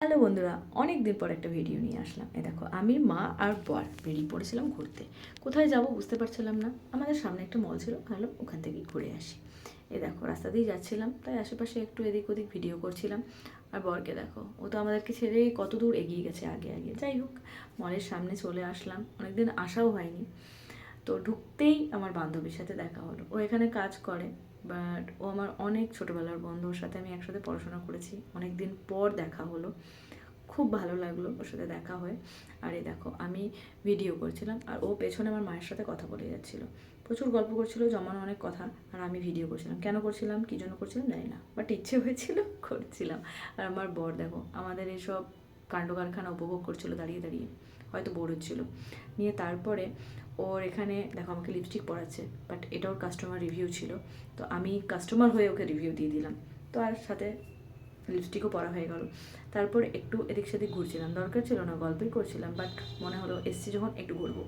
Hello বন্ধুরা, অনেক দিন পর একটা ভিডিও নিয়ে আসলাম। দেখো, আমি মা আর বর বেরিয়ে পড়েছিলাম ঘুরতে। কোথায় যাব বুঝতে পারছিলাম না। আমাদের সামনে একটা মল ছিল, ভাবলাম ওখান থেকেই ঘুরে আসি। দেখো, রাস্তা দিয়ে যাচ্ছিলাম, তাই আশেপাশে একটু এদিক ওদিক ভিডিও করছিলাম। আর বরকে দেখো, ও তো আমাদেরকে ছেড়ে কত দূর এগিয়ে গেছে আগে আগে। যাই হোক, মলের সামনে চলে আসলাম, অনেকদিন আসাও হয়নি। তো ঢুকতেই আমার বান্ধবীর সাথে দেখা হলো। ও এখানে কাজ করে, বাট ও আমার অনেক ছোটোবেলার বন্ধু। ওর সাথে আমি একসাথে পড়াশোনা করেছি, অনেক দিন পর দেখা হলো। খুব ভালো লাগলো ওর সাথে দেখা হয়ে। আর দেখো, আমি ভিডিও করছিলাম আর ও পেছনে আমার মায়ের সাথে কথা বলে যাচ্ছিলো। প্রচুর গল্প করছিল, জমানো অনেক কথা। আর আমি ভিডিও করছিলাম। কেন করছিলাম, কী জন্য করছিলাম জানি না, বাট ইচ্ছে হয়েছিল করছিলাম। আর আমার বর দেখো আমাদের এইসব কাণ্ড কারখানা উপভোগ করছিল দাঁড়িয়ে দাঁড়িয়ে, হয়তো বোর হচ্ছিল। নিয়ে তারপরে ওর এখানে দেখো আমাকে লিপস্টিক পরাচ্ছে, বাট এটা ওর কাস্টমার রিভিউ ছিল। তো আমি কাস্টমার হয়ে ওকে রিভিউ দিয়ে দিলাম। তো আর সাথে লিপস্টিকও পরা হয়ে গেল। তারপর একটু এদিক সেদিক ঘুরছিলাম, দরকার ছিল না, গল্পই করছিলাম, বাট মনে হলো এসছি যখন একটু ঘুরবো।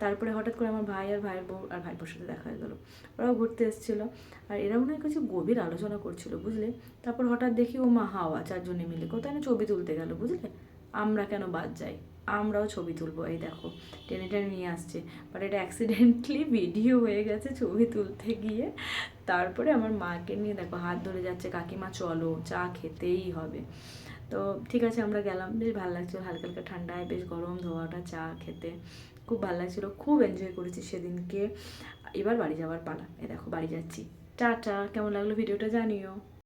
তারপরে হঠাৎ করে আমার ভাই আর ভাইয়ের বউ আর ভাইপোর সাথে দেখা হয়ে গেলো। ওরাও ঘুরতে এসেছিলো। আর এরা মনে হয় কিছু গভীর আলোচনা করছিল, বুঝলে। তারপর হঠাৎ দেখি ও মা হাওয়া চারজনে মিলে কোথায় না ছবি তুলতে গেল, বুঝলে। আমরা কেন বাদ যাই, আমরাও ছবি তুলবো। এই দেখো, টেনে টেনে নিয়ে আসছে, বাট এটা অ্যাক্সিডেন্টলি ভিডিও হয়ে গেছে ছবি তুলতে গিয়ে। তারপরে আমার মাকে নিয়ে দেখো হাত ধরে যাচ্ছে, কাকিমা চলো, চা খেতেই হবে। তো ঠিক আছে, আমরা গেলাম। বেশ ভালো লাগছিলো, হালকা হালকা ঠান্ডায় বেশ গরম ধোয়াটা চা খেতে খুব ভালো লাগছিলো। খুব এনজয় করেছি সেদিনকে। এবার বাড়ি যাওয়ার পালা। দেখো বাড়ি যাচ্ছি। টাটা। কেমন লাগলো ভিডিওটা জানিও।